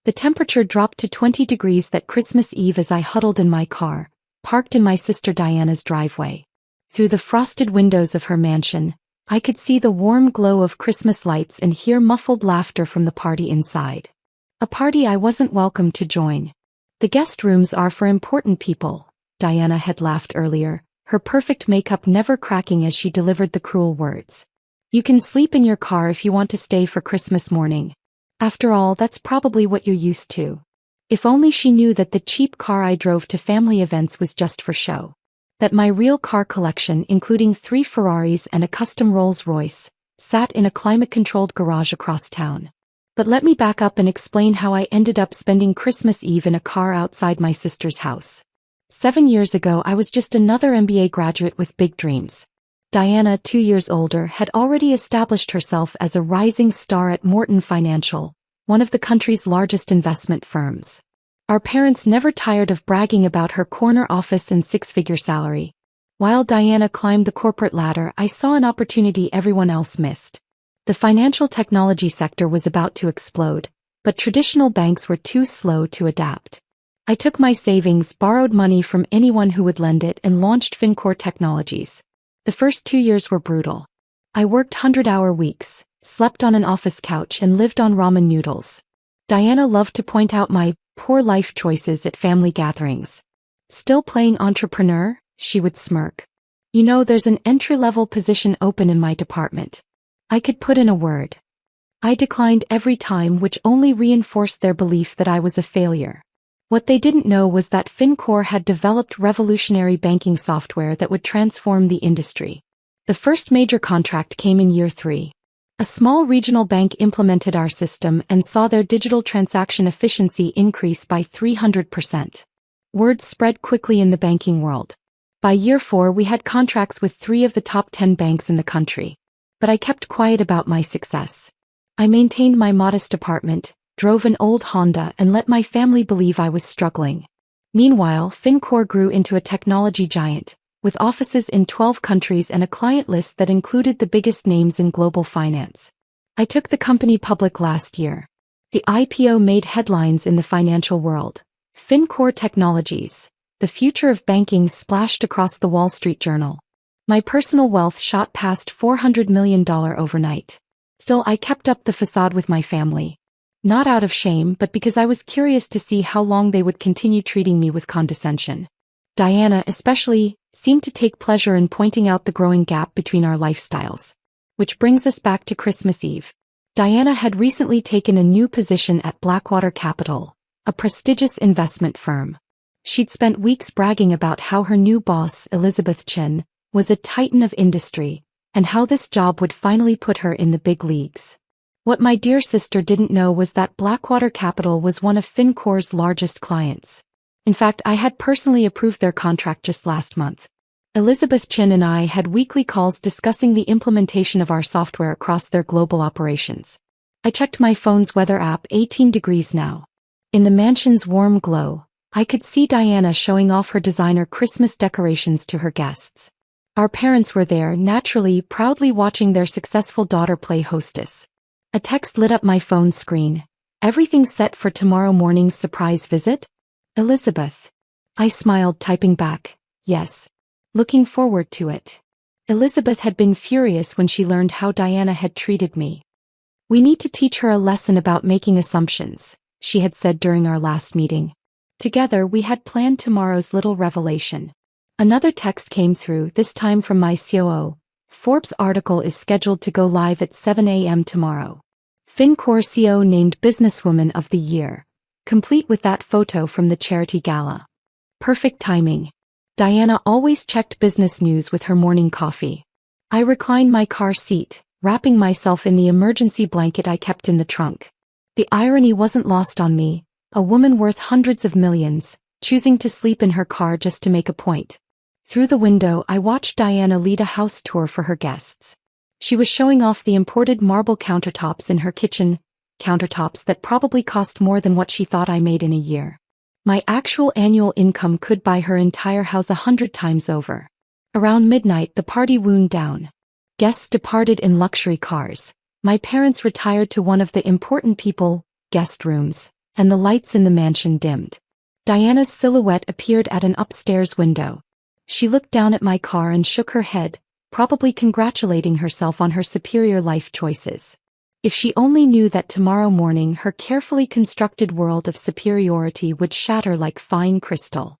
The temperature dropped to 20 degrees that Christmas Eve as I huddled in my car, parked in my sister Diana's driveway. Through the frosted windows of her mansion, I could see the warm glow of Christmas lights and hear muffled laughter from the party inside. A party I wasn't welcome to join. The guest rooms are for important people, Diana had laughed earlier, her perfect makeup never cracking as she delivered the cruel words. You can sleep in your car if you want to stay for Christmas morning. After all, that's probably what you're used to. If only she knew that the cheap car I drove to family events was just for show. That my real car collection, including 3 Ferraris and a custom Rolls Royce, sat in a climate-controlled garage across town. But let me back up and explain how I ended up spending Christmas Eve in a car outside my sister's house. 7 years ago I was just another MBA graduate with big dreams. Diana, 2 years older, had already established herself as a rising star at Morton Financial, one of the country's largest investment firms. Our parents never tired of bragging about her corner office and 6-figure salary. While Diana climbed the corporate ladder, I saw an opportunity everyone else missed. The financial technology sector was about to explode, but traditional banks were too slow to adapt. I took my savings, borrowed money from anyone who would lend it, and launched FinCore Technologies. The first 2 years were brutal. I worked 100-hour weeks, slept on an office couch, and lived on ramen noodles. Diana loved to point out my poor life choices at family gatherings. Still playing entrepreneur? She would smirk. You know, there's an entry-level position open in my department. I could put in a word. I declined every time, which only reinforced their belief that I was a failure. What they didn't know was that FinCore had developed revolutionary banking software that would transform the industry. The first major contract came in year 3. A small regional bank implemented our system and saw their digital transaction efficiency increase by 300%. Word spread quickly in the banking world. By year 4 we had contracts with 3 of the top 10 banks in the country. But I kept quiet about my success. I maintained my modest apartment, drove an old Honda, and let my family believe I was struggling. Meanwhile, FinCore grew into a technology giant, with offices in 12 countries and a client list that included the biggest names in global finance. I took the company public last year. The IPO made headlines in the financial world. FinCore Technologies, the future of banking, splashed across the Wall Street Journal. My personal wealth shot past $400 million overnight. Still, I kept up the facade with my family. Not out of shame, but because I was curious to see how long they would continue treating me with condescension. Diana, especially, seemed to take pleasure in pointing out the growing gap between our lifestyles. Which brings us back to Christmas Eve. Diana had recently taken a new position at Blackwater Capital, a prestigious investment firm. She'd spent weeks bragging about how her new boss, Elizabeth Chin, was a titan of industry, and how this job would finally put her in the big leagues. What my dear sister didn't know was that Blackwater Capital was one of FinCore's largest clients. In fact, I had personally approved their contract just last month. Elizabeth Chin and I had weekly calls discussing the implementation of our software across their global operations. I checked my phone's weather app. 18 degrees now. In the mansion's warm glow, I could see Diana showing off her designer Christmas decorations to her guests. Our parents were there, naturally, proudly watching their successful daughter play hostess. A text lit up my phone screen. Everything set for tomorrow morning's surprise visit? Elizabeth. I smiled, typing back, yes. Looking forward to it. Elizabeth had been furious when she learned how Diana had treated me. We need to teach her a lesson about making assumptions, she had said during our last meeting. Together we had planned tomorrow's little revelation. Another text came through, this time from my COO. Forbes article is scheduled to go live at 7 a.m. tomorrow. FinCore CEO named Businesswoman of the Year, complete with that photo from the charity gala. Perfect timing. Diana always checked business news with her morning coffee. I reclined my car seat, wrapping myself in the emergency blanket I kept in the trunk. The irony wasn't lost on me, a woman worth hundreds of millions, choosing to sleep in her car just to make a point. Through the window, I watched Diana lead a house tour for her guests. She was showing off the imported marble countertops in her kitchen, countertops that probably cost more than what she thought I made in a year. My actual annual income could buy her entire house 100 times over. Around midnight, the party wound down. Guests departed in luxury cars. My parents retired to one of the important people guest rooms, and the lights in the mansion dimmed. Diana's silhouette appeared at an upstairs window. She looked down at my car and shook her head, probably congratulating herself on her superior life choices. If she only knew that tomorrow morning her carefully constructed world of superiority would shatter like fine crystal.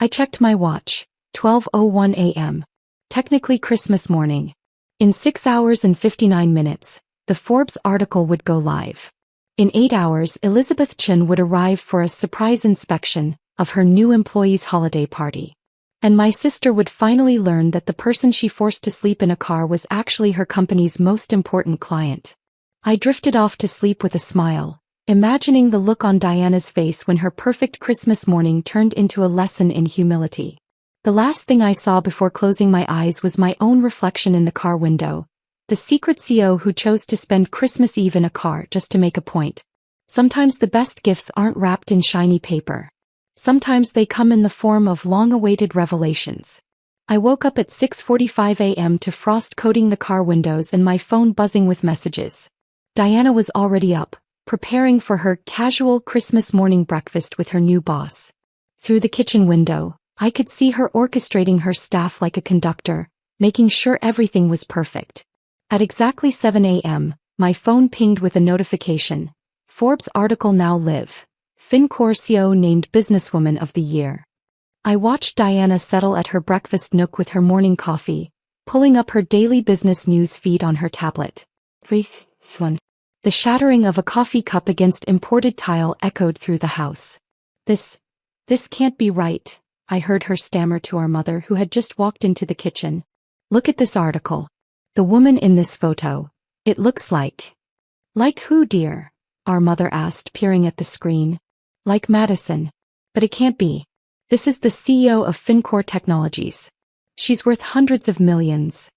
I checked my watch. 12:01 a.m. Technically Christmas morning. In 6 hours and 59 minutes, the Forbes article would go live. In 8 hours, Elizabeth Chen would arrive for a surprise inspection of her new employee's holiday party. And my sister would finally learn that the person she forced to sleep in a car was actually her company's most important client. I drifted off to sleep with a smile, imagining the look on Diana's face when her perfect Christmas morning turned into a lesson in humility. The last thing I saw before closing my eyes was my own reflection in the car window, the secret CEO who chose to spend Christmas Eve in a car just to make a point. Sometimes the best gifts aren't wrapped in shiny paper. Sometimes they come in the form of long-awaited revelations. I woke up at 6:45 a.m. to frost coating the car windows and my phone buzzing with messages. Diana was already up, preparing for her casual Christmas morning breakfast with her new boss. Through the kitchen window, I could see her orchestrating her staff like a conductor, making sure everything was perfect. At exactly 7 a.m., my phone pinged with a notification. Forbes article now live. FinCorp CEO named Businesswoman of the Year. I watched Diana settle at her breakfast nook with her morning coffee, pulling up her daily business news feed on her tablet. The shattering of a coffee cup against imported tile echoed through the house. This can't be right, I heard her stammer to our mother who had just walked into the kitchen. Look at this article. The woman in this photo. It looks like. Like who, dear? Our mother asked, peering at the screen. Like Madison. But it can't be. This is the CEO of FinCorp Technologies. She's worth hundreds of millions.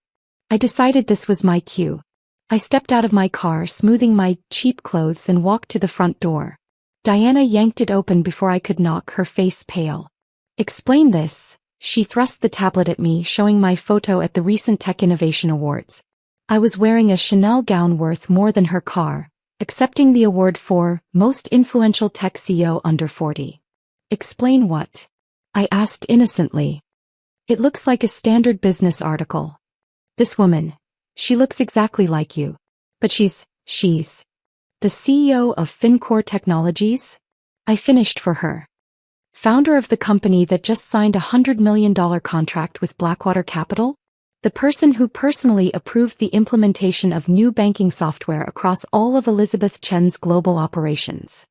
I decided this was my cue. I stepped out of my car, smoothing my cheap clothes, and walked to the front door. Diana yanked it open before I could knock, her face pale. Explain this. She thrust the tablet at me, showing my photo at the recent Tech Innovation Awards. I was wearing a Chanel gown worth more than her car, accepting the award for Most Influential Tech CEO Under 40. Explain what? I asked innocently. It looks like a standard business article. This woman. She looks exactly like you. But she's the CEO of FinCorp Technologies? I finished for her. Founder of the company that just signed a $100 million contract with Blackwater Capital? The person who personally approved the implementation of new banking software across all of Elizabeth Chen's global operations.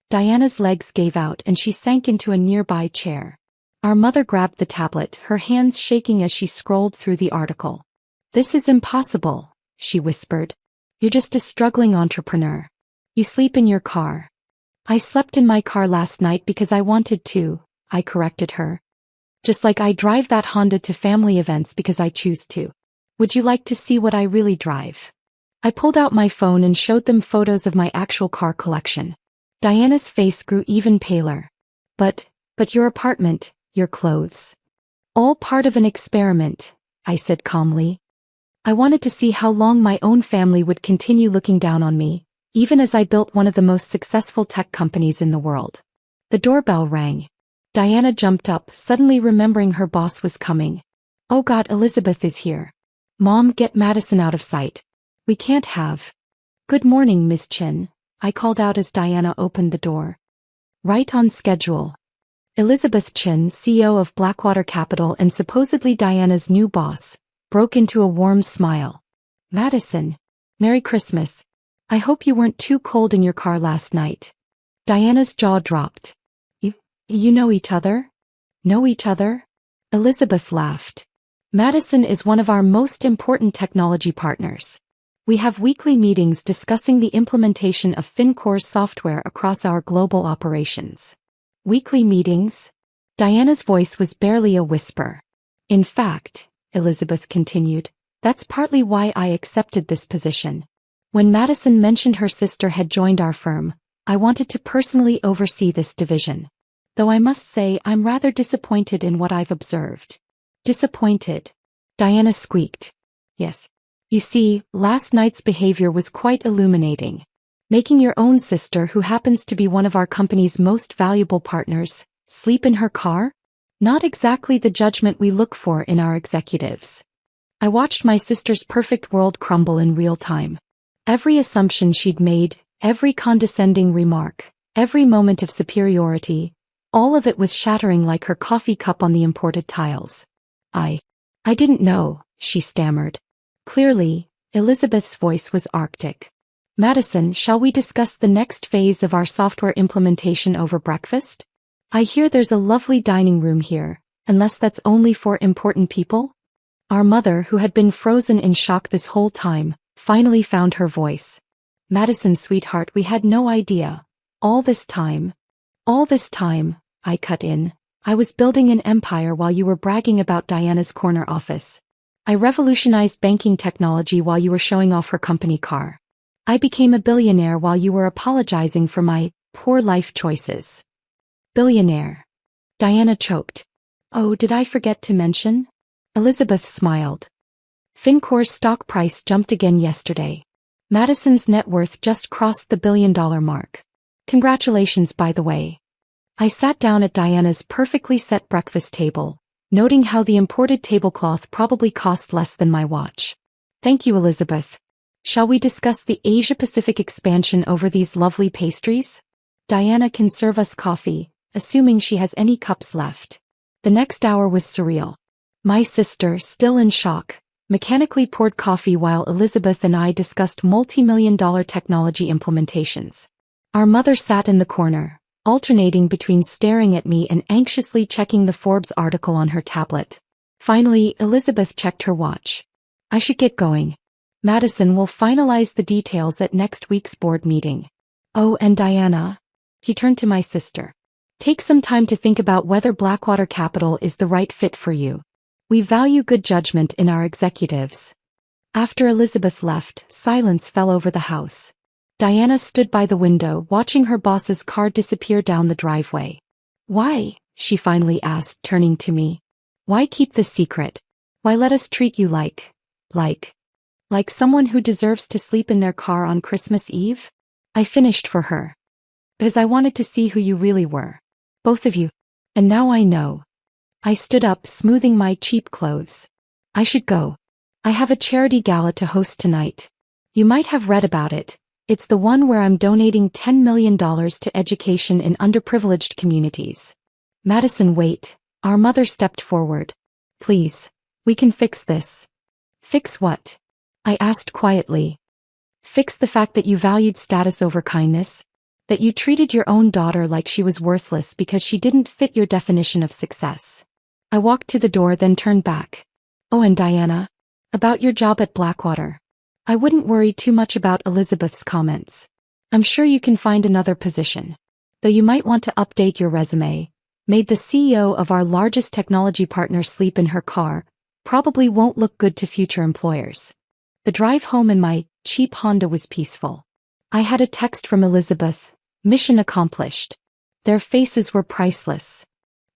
Diana's legs gave out and she sank into a nearby chair. Our mother grabbed the tablet, her hands shaking as she scrolled through the article. This is impossible, she whispered. You're just a struggling entrepreneur. You sleep in your car. I slept in my car last night because I wanted to, I corrected her. Just like I drive that Honda to family events because I choose to. Would you like to see what I really drive? I pulled out my phone and showed them photos of my actual car collection. Diana's face grew even paler. But your apartment, your clothes. All part of an experiment, I said calmly. I wanted to see how long my own family would continue looking down on me, even as I built one of the most successful tech companies in the world. The doorbell rang. Diana jumped up, suddenly remembering her boss was coming. Oh God, Elizabeth is here. Mom, get Madison out of sight. We can't have. Good morning, Miss Chen, I called out as Diana opened the door. Right on schedule. Elizabeth Chen, CEO of Blackwater Capital and supposedly Diana's new boss, broke into a warm smile. Madison. Merry Christmas. I hope you weren't too cold in your car last night. Diana's jaw dropped. You know each other? Know each other? Elizabeth laughed. Madison is one of our most important technology partners. We have weekly meetings discussing the implementation of FinCorp's software across our global operations. Weekly meetings? Diana's voice was barely a whisper. In fact, Elizabeth continued, that's partly why I accepted this position. When Madison mentioned her sister had joined our firm, I wanted to personally oversee this division. Though I must say I'm rather disappointed in what I've observed. Disappointed? Diana squeaked. Yes. You see, last night's behavior was quite illuminating. Making your own sister, who happens to be one of our company's most valuable partners, sleep in her car? Not exactly the judgment we look for in our executives. I watched my sister's perfect world crumble in real time. Every assumption she'd made, every condescending remark, every moment of superiority, all of it was shattering like her coffee cup on the imported tiles. I didn't know, she stammered. Clearly, Elizabeth's voice was arctic. Madison, shall we discuss the next phase of our software implementation over breakfast? I hear there's a lovely dining room here, unless that's only for important people? Our mother, who had been frozen in shock this whole time, finally found her voice. Madison, sweetheart, we had no idea. All this time, I cut in. I was building an empire while you were bragging about Diana's corner office. I revolutionized banking technology while you were showing off her company car. I became a billionaire while you were apologizing for my poor life choices. Billionaire. Diana choked. Oh, did I forget to mention? Elizabeth smiled. Fincor's stock price jumped again yesterday. Madison's net worth just crossed the $1 billion mark. Congratulations, by the way. I sat down at Diana's perfectly set breakfast table, noting how the imported tablecloth probably cost less than my watch. Thank you, Elizabeth. Shall we discuss the Asia-Pacific expansion over these lovely pastries? Diana can serve us coffee, assuming she has any cups left. The next hour was surreal. My sister, still in shock, mechanically poured coffee while Elizabeth and I discussed multi-million-dollar technology implementations. Our mother sat in the corner, alternating between staring at me and anxiously checking the Forbes article on her tablet. Finally, Elizabeth checked her watch. I should get going. Madison will finalize the details at next week's board meeting. Oh, and Diana? He turned to my sister. Take some time to think about whether Blackwater Capital is the right fit for you. We value good judgment in our executives. After Elizabeth left, silence fell over the house. Diana stood by the window, watching her boss's car disappear down the driveway. Why? She finally asked, turning to me. Why keep this secret? Why let us treat you like someone who deserves to sleep in their car on Christmas Eve? I finished for her. Because I wanted to see who you really were. Both of you. And now I know. I stood up, smoothing my cheap clothes. I should go. I have a charity gala to host tonight. You might have read about it. It's the one where I'm donating $10 million to education in underprivileged communities. Madison, wait. Our mother stepped forward. Please. We can fix this. Fix what? I asked quietly. Fix the fact that you valued status over kindness? That you treated your own daughter like she was worthless because she didn't fit your definition of success. I walked to the door, then turned back. Oh, and Diana? About your job at Blackwater. I wouldn't worry too much about Elizabeth's comments. I'm sure you can find another position. Though you might want to update your resume. Made the CEO of our largest technology partner sleep in her car, probably won't look good to future employers. The drive home in my cheap Honda was peaceful. I had a text from Elizabeth. Mission accomplished. Their faces were priceless.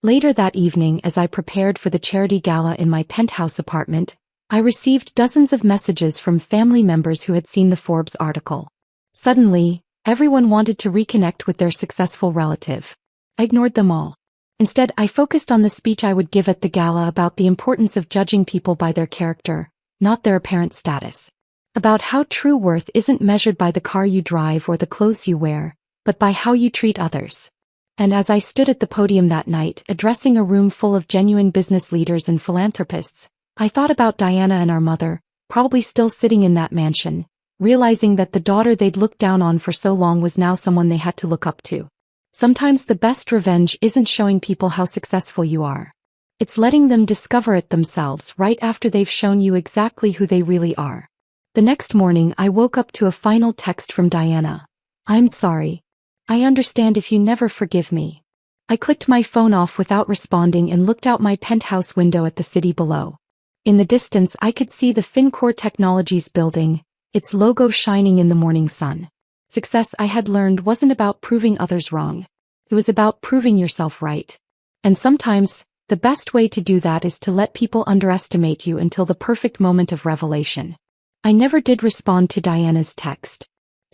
Later that evening, as I prepared for the charity gala in my penthouse apartment, I received dozens of messages from family members who had seen the Forbes article. Suddenly, everyone wanted to reconnect with their successful relative. I ignored them all. Instead, I focused on the speech I would give at the gala about the importance of judging people by their character, not their apparent status. About how true worth isn't measured by the car you drive or the clothes you wear, but by how you treat others. And as I stood at the podium that night, addressing a room full of genuine business leaders and philanthropists, I thought about Diana and our mother, probably still sitting in that mansion, realizing that the daughter they'd looked down on for so long was now someone they had to look up to. Sometimes the best revenge isn't showing people how successful you are. It's letting them discover it themselves right after they've shown you exactly who they really are. The next morning, I woke up to a final text from Diana. I'm sorry. I understand if you never forgive me. I clicked my phone off without responding and looked out my penthouse window at the city below. In the distance, I could see the Fincor Technologies building, its logo shining in the morning sun. Success, I had learned, wasn't about proving others wrong. It was about proving yourself right. And sometimes, the best way to do that is to let people underestimate you until the perfect moment of revelation. I never did respond to Diana's text.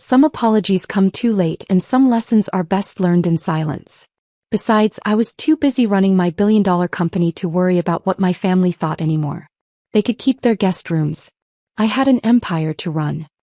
Some apologies come too late and some lessons are best learned in silence. Besides, I was too busy running my billion-dollar company to worry about what my family thought anymore. They could keep their guest rooms. I had an empire to run.